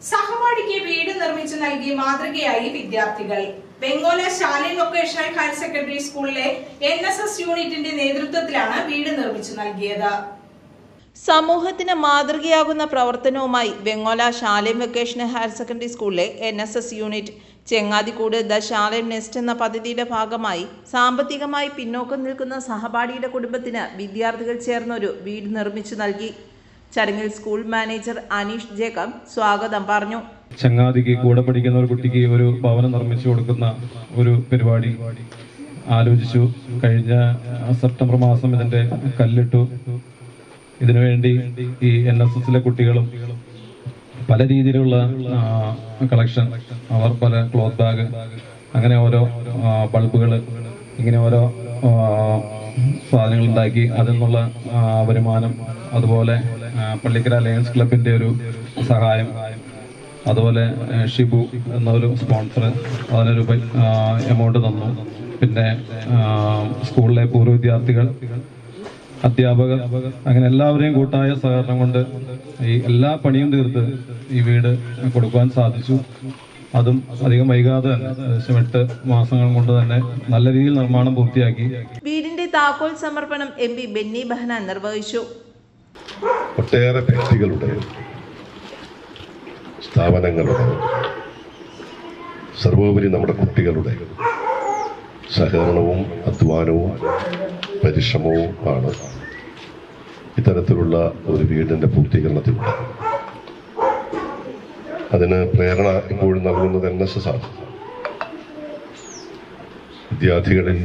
സഹപാഠിക്ക് വീട് നിർമ്മിച്ചു നൽകി മാതൃകയായി വിദ്യാർത്ഥികൾ. Vengola Shalin vocational higher secondary സ്കൂളിലെ NSS യൂണിറ്റിന്റെ നേതൃത്വത്തിലാണ് വീട് നിർമ്മിച്ചു നൽകിയത്. സമൂഹത്തിന് മാതൃകയാകുന്ന പ്രവർത്തനവുമായി Vengola Shalin vocational higher secondary സ്കൂളിലെ NSS യൂണിറ്റ് ചെങ്ങാതിക്കൂട് ദ ശാലിൻ നെസ്റ്റ് എന്ന പദ്ധതിയുടെ ഭാഗമായി സാമ്പത്തികമായി പിന്നോക്കം നിൽക്കുന്ന സഹപാഠിയുടെ കുടുംബത്തിന് വിദ്യാർത്ഥികൾ ചേർന്നൊരു വീട് നിർമ്മിച്ചു നൽകി. ചടങ്ങിൽ സ്കൂൾ മാനേജർ അനീഷ് ജേക്കബ് സ്വാഗതം പറഞ്ഞു. ചങ്ങാതിക്ക് കൂടെ പഠിക്കുന്ന ഒരു കുട്ടിക്ക് ഒരു ഭവനം നിർമ്മിച്ചു കൊടുക്കുന്ന ഒരു പരിപാടി ആലോചിച്ചു. കഴിഞ്ഞ സെപ്റ്റംബർ മാസം ഇതിന്റെ കല്ലിട്ടു. ഇതിനുവേണ്ടി ഈ NSSലെ കുട്ടികളും പല രീതിയിലുള്ള കളക്ഷൻ, അവർ പല ക്ലോത്ത് ബാഗ്, അങ്ങനെ ഓരോ ബൾബുകൾ, ഇങ്ങനെ ഓരോ സാധനങ്ങൾ ഉണ്ടാക്കി അതിൽ നിന്നുള്ള വരുമാനം, അതുപോലെ പള്ളിക്കര ലയൺസ് ക്ലബിന്റെ ഒരു സഹായം, അതുപോലെ ഷിബു എന്നൊരു സ്പോൺസർ അതിനൊരു എമൗണ്ട് തന്നു. പിന്നെ സ്കൂളിലെ പൂർവ്വ വിദ്യാർത്ഥികൾ, അധ്യാപകർ, അങ്ങനെ എല്ലാവരെയും കൂട്ടായ സഹകരണം കൊണ്ട് ഈ എല്ലാ പണിയും തീർത്ത് ഈ വീട് കൊടുക്കുവാൻ സാധിച്ചു. അതും അധികം വൈകാതെ തന്നെ 8 മാസങ്ങൾ കൊണ്ട് തന്നെ നല്ല രീതിയിൽ നിർമ്മാണം പൂർത്തിയാക്കി. വീടിന്റെ താക്കോൽ സമർപ്പണം MP ബെന്നി ബെഹനാൻ നിർവഹിച്ചു. ഒട്ടേറെ വ്യക്തികളുടെ, സ്ഥാപനങ്ങളുടെ, സർവോപരി നമ്മുടെ കുട്ടികളുടെ സഹകരണവും അധ്വാനവും പരിശ്രമവും ആണ് ഇത്തരത്തിലുള്ള ഒരു വീടിന്റെ പൂർത്തീകരണത്തിലൂടെ. അതിന് പ്രേരണ ഇപ്പോഴും നൽകുന്നത് NSS ആണ്. വിദ്യാർത്ഥികളിൽ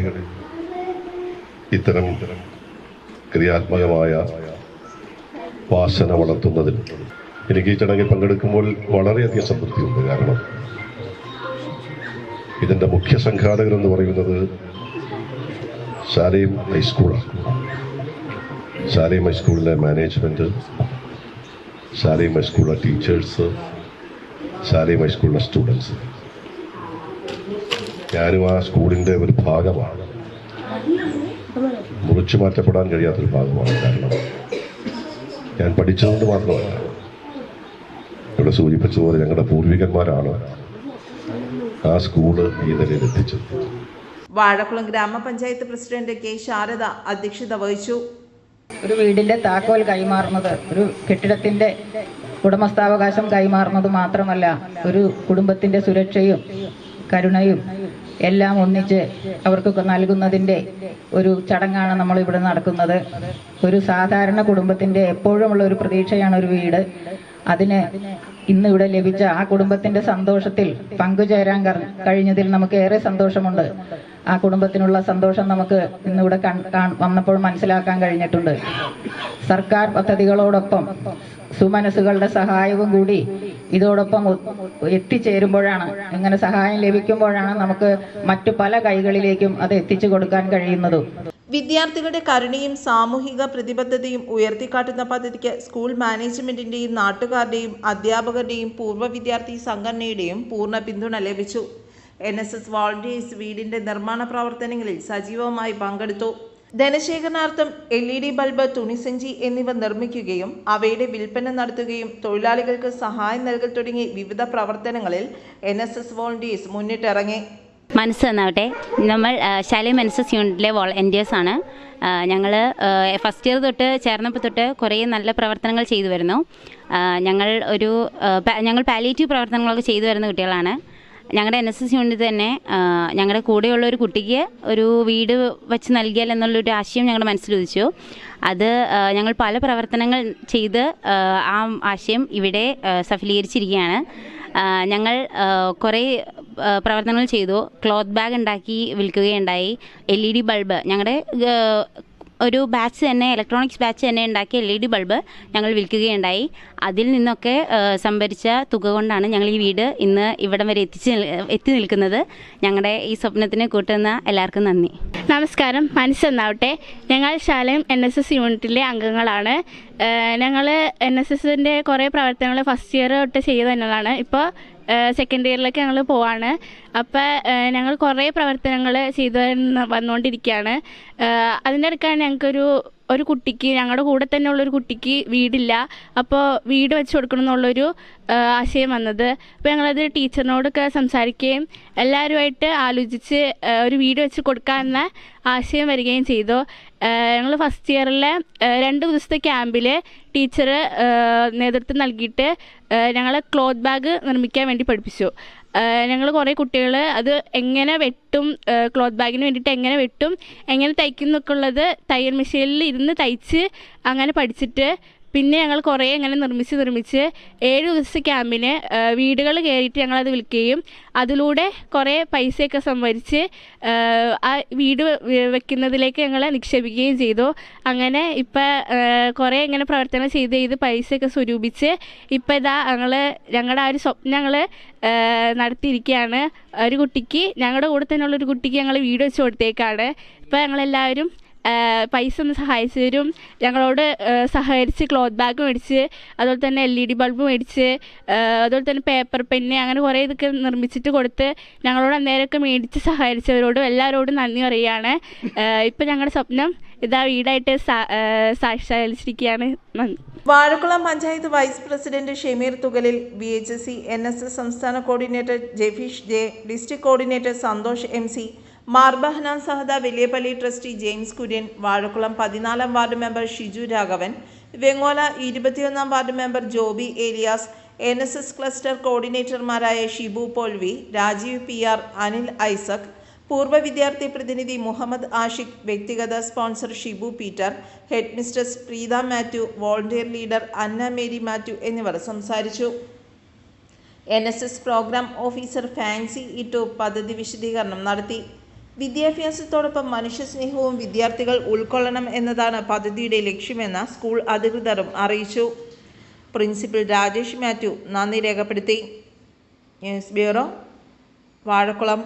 ഇത്തരം ക്രിയാത്മകമായ വാസന വളർത്തുന്നതിൽ എനിക്ക് ഈ ചടങ്ങിൽ പങ്കെടുക്കുമ്പോൾ വളരെയധികം സംതൃപ്തിയുണ്ട്. കാരണം ഇതിന്റെ മുഖ്യ സംഘാടകരെന്ന് പറയുന്നത് ശാലിം ഹൈസ്കൂളാണ്. ശാലിം ഹൈസ്കൂളിലെ മാനേജ്മെന്റ്, ശാലിം ഹൈസ്കൂളിലെ ടീച്ചേഴ്സ്, ശാലിം ഹൈസ്കൂളിലെ സ്റ്റുഡൻസ്. ഞാനും ആ സ്കൂളിന്റെ ഒരു ഭാഗമാണ്, മുറിച്ചു മാറ്റപ്പെടാൻ കഴിയാത്തൊരു ഭാഗമാണ്. കാരണം ഞാൻ പഠിച്ചതുകൊണ്ട് മാത്രമല്ല, ഇവിടെ സൂചിപ്പിച്ചതുപോലെ ഞങ്ങളുടെ പൂർവികന്മാരാണ് ആ സ്കൂള് ഈ നിലയിൽ എത്തിച്ചത്. വാഴക്കുളം ഗ്രാമപഞ്ചായത്ത് പ്രസിഡന്റ് K ശാരദ അധ്യക്ഷത വഹിച്ചു. ഒരു വീടിന്റെ താക്കോൽ കൈമാറുന്നത്, ഒരു കെട്ടിടത്തിന്റെ ഉടമസ്ഥാവകാശം കൈമാറുന്നത് മാത്രമല്ല, ഒരു കുടുംബത്തിന്റെ സുരക്ഷയും കരുണയും എല്ലാം ഒന്നിച്ച് അവർക്ക് നൽകുന്നതിന്റെ ഒരു ചടങ്ങാണ് നമ്മൾ ഇവിടെ നടക്കുന്നത്. ഒരു സാധാരണ കുടുംബത്തിന്റെ എപ്പോഴുമുള്ള ഒരു പ്രതീക്ഷയാണ് ഒരു വീട്. അതിന് ഇന്ന് ഇവിടെ ലഭിച്ച ആ കുടുംബത്തിന്റെ സന്തോഷത്തിൽ പങ്കുചേരാൻ കഴിഞ്ഞതിൽ നമുക്ക് ഏറെ സന്തോഷമുണ്ട്. ആ കുടുംബത്തിനുള്ള സന്തോഷം നമുക്ക് ഇന്നിവിടെ വന്നപ്പോൾ മനസ്സിലാക്കാൻ കഴിഞ്ഞിട്ടുണ്ട്. സർക്കാർ പദ്ധതികളോടൊപ്പം സുമനസ്സുകളുടെ സഹായവും കൂടി ഇതോടൊപ്പം എത്തിച്ചേരുമ്പോഴാണ്, ഇങ്ങനെ സഹായം ലഭിക്കുമ്പോഴാണ് നമുക്ക് മറ്റു പല കൈകളിലേക്കും അത് എത്തിച്ചു കൊടുക്കാൻ കഴിയുന്നതും. വിദ്യാർത്ഥികളുടെ കരുണയും സാമൂഹിക പ്രതിബദ്ധതയും ഉയർത്തിക്കാട്ടുന്ന പദ്ധതിക്ക് സ്കൂൾ മാനേജ്മെന്റിന്റെയും നാട്ടുകാരുടെയും അധ്യാപകരുടെയും പൂർവ്വ വിദ്യാർത്ഥി സംഘടനയുടെയും പൂർണ്ണ പിന്തുണ ലഭിച്ചു. NSS വോളണ്ടിയേഴ്സ് വീടിന്റെ നിർമ്മാണ പ്രവർത്തനങ്ങളിൽ സജീവമായി പങ്കെടുത്തു. ധനശേഖരണാർത്ഥം LED ബൾബ്, തുണിസഞ്ചി എന്നിവ നിർമ്മിക്കുകയും അവയുടെ വിൽപ്പന നടത്തുകയും തൊഴിലാളികൾക്ക് സഹായം നൽകൽ തുടങ്ങി വിവിധ പ്രവർത്തനങ്ങളിൽ NSS വോളണ്ടിയേഴ്സ് മുന്നിട്ടിറങ്ങി. മനസ്സെന്നാവട്ടെ, നമ്മൾ ശാലിം NSS യൂണിറ്റിലെ വോളണ്ടിയേഴ്സാണ്. ഞങ്ങൾ ഫസ്റ്റ് ഇയർ തൊട്ട് ചേർന്നപ്പോൾ തൊട്ട് കുറേ നല്ല പ്രവർത്തനങ്ങൾ ചെയ്തു വരുന്നു. ഞങ്ങൾ പാലിയേറ്റീവ് പ്രവർത്തനങ്ങളൊക്കെ ചെയ്തു വരുന്ന കുട്ടികളാണ്. ഞങ്ങളുടെ NSS യൂണിറ്റ് തന്നെ ഞങ്ങളുടെ കൂടെയുള്ള ഒരു കുട്ടിക്ക് ഒരു വീട് വെച്ച് നൽകിയാൽ എന്നുള്ളൊരു ആശയം ഞങ്ങളുടെ മനസ്സിലുദിച്ചു. അത് ഞങ്ങൾ പല പ്രവർത്തനങ്ങൾ ചെയ്ത് ആ ആശയം ഇവിടെ സഫലീകരിച്ചിരിക്കുകയാണ്. ഞങ്ങൾ കുറേ പ്രവർത്തനങ്ങൾ ചെയ്തു. ക്ലോത്ത് ബാഗ് ഉണ്ടാക്കി വിൽക്കുകയുണ്ടായി. LED ബൾബ്, ഞങ്ങളുടെ ഒരു ബാച്ച് തന്നെ, ഇലക്ട്രോണിക്സ് ബാച്ച് തന്നെ ഉണ്ടാക്കിയ LED ബൾബ് ഞങ്ങൾ വിൽക്കുകയുണ്ടായി. അതിൽ നിന്നൊക്കെ സംഭരിച്ച തുക കൊണ്ടാണ് ഞങ്ങൾ ഈ വീട് ഇന്ന് ഇവിടം വരെ എത്തി നിൽക്കുന്നത്. ഞങ്ങളുടെ ഈ സ്വപ്നത്തിന് കൂട്ടുന്ന എല്ലാവർക്കും നന്ദി. നമസ്കാരം, മനസ്സെന്നാവട്ടെ. ഞങ്ങൾ ശാലിം NSS യൂണിറ്റിലെ അംഗങ്ങളാണ്. ഞങ്ങൾ NSSൻ്റെ കുറേ പ്രവർത്തനങ്ങൾ ഫസ്റ്റ് ഇയർ തൊട്ട് ചെയ്തു തന്നതാണ്. ഇപ്പോൾ സെക്കൻഡ് ഇയറിലേക്ക് ഞങ്ങൾ പോവാണ്. അപ്പോൾ ഞങ്ങൾ കുറേ പ്രവർത്തനങ്ങൾ ചെയ്തു വന്നുകൊണ്ടിരിക്കുകയാണ്. അതിൻ്റെ ഇടയ്ക്കാണ് ഞങ്ങൾക്കൊരു ഒരു കുട്ടിക്ക്, ഞങ്ങളുടെ കൂടെ തന്നെ ഉള്ളൊരു കുട്ടിക്ക് വീടില്ല. അപ്പോൾ വീട് വെച്ച് കൊടുക്കണം എന്നുള്ളൊരു ആശയം വന്നത്. അപ്പോൾ ഞങ്ങളത് ടീച്ചറിനോടൊക്കെ സംസാരിക്കുകയും എല്ലാവരുമായിട്ട് ആലോചിച്ച് ഒരു വീട് വെച്ച് കൊടുക്കാമെന്ന ആശയം വരികയും ചെയ്തു. ഞങ്ങൾ ഫസ്റ്റ് ഇയറിലെ 2 ദിവസത്തെ ക്യാമ്പിൽ ടീച്ചർ നേതൃത്വം നൽകിയിട്ട് ഞങ്ങളെ ക്ലോത്ത് ബാഗ് നിർമ്മിക്കാൻ വേണ്ടി പഠിപ്പിച്ചു. ഞങ്ങൾ കുറേ കുട്ടികൾ അത് എങ്ങനെ വെട്ടും, ക്ലോത്ത് ബാഗിന് വേണ്ടിയിട്ട് എങ്ങനെ വെട്ടും, എങ്ങനെ തയ്ക്കും എന്നൊക്കെ ഉള്ളത് തയ്യൽ മെഷീനിൽ ഇരുന്ന് തയ്ച്ച് അങ്ങനെ പഠിച്ചിട്ട് പിന്നെ ഞങ്ങൾ കുറേ അങ്ങനെ നിർമ്മിച്ച് 7 ദിവസത്തെ ക്യാമ്പിന് വീടുകൾ കയറിയിട്ട് ഞങ്ങളത് വിൽക്കുകയും അതിലൂടെ കുറേ പൈസയൊക്കെ സംഭരിച്ച് ആ വീട് വെക്കുന്നതിലേക്ക് ഞങ്ങളെ നിക്ഷേപിക്കുകയും ചെയ്തു. അങ്ങനെ ഇപ്പം കുറേ ഇങ്ങനെ പ്രവർത്തനം ചെയ്ത് പൈസയൊക്കെ സ്വരൂപിച്ച് ഇപ്പം ഇതാ ഞങ്ങളുടെ ആ ഒരു സ്വപ്നം ഞങ്ങൾ നടത്തിയിരിക്കുകയാണ്. ഒരു കുട്ടിക്ക്, ഞങ്ങളുടെ കൂടെ തന്നെയുള്ളൊരു കുട്ടിക്ക് ഞങ്ങൾ വീട് വെച്ച് കൊടുത്തേക്കാണ്. ഇപ്പം ഞങ്ങളെല്ലാവരും പൈസ ഒന്ന് സഹായിച്ചു തരും. ഞങ്ങളോട് സഹകരിച്ച് ക്ലോത്ത് ബാഗ് മേടിച്ച്, അതുപോലെ തന്നെ LED ബൾബ് മേടിച്ച്, അതുപോലെ തന്നെ പേപ്പർ പെന്ന്, അങ്ങനെ കുറേ ഇതൊക്കെ നിർമ്മിച്ചിട്ട് കൊടുത്ത് ഞങ്ങളോട് അന്നേരമൊക്കെ മേടിച്ച് സഹകരിച്ചവരോടും എല്ലാവരോടും നന്ദി പറയുകയാണ്. ഇപ്പം ഞങ്ങളുടെ സ്വപ്നം ഇതാ വീടായിട്ട് സാക്ഷാത്കരിച്ചിരിക്കുകയാണ്. നന്ദി. Vazhakulam panchayat vice president Shameer Thukalil, VHSC NSS സംസ്ഥാന coordinator Jefeesh J, district coordinator Santhosh MC, Marbahanan Sahada, Valiyapalli trustee James Kurian, Vazhakulam 14 ward member Shiju Raghavan, Vengola 21 ward member Joby Elias, NSS cluster കോർഡിനേറ്റർമാരായ ഷിബു പോൾവി, രാജീവ് PR, അനിൽ ഐസക്, പൂർവ്വ വിദ്യാർത്ഥി പ്രതിനിധി മുഹമ്മദ് ആഷിഖ്, വ്യക്തിഗത sponsor Shibu Peter, head mistress Preetha Mathew, volunteer leader Anna Mary Mathew എന്നിവർ സംസാരിച്ചു. NSS പ്രോഗ്രാം ഓഫീസർ ഫാൻസി ഇട്ടു പദ്ധതി വിശദീകരണം നടത്തി. വിദ്യാഭ്യാസത്തോടൊപ്പം മനുഷ്യസ്നേഹവും വിദ്യാർത്ഥികൾ ഉൾക്കൊള്ളണം എന്നതാണ് പദ്ധതിയുടെ ലക്ഷ്യമെന്ന് സ്കൂൾ അധികൃതരും അറിയിച്ചു. പ്രിൻസിപ്പൽ രാജേഷ് മാത്യു നന്ദി രേഖപ്പെടുത്തി. News bureau, Vazhakulam.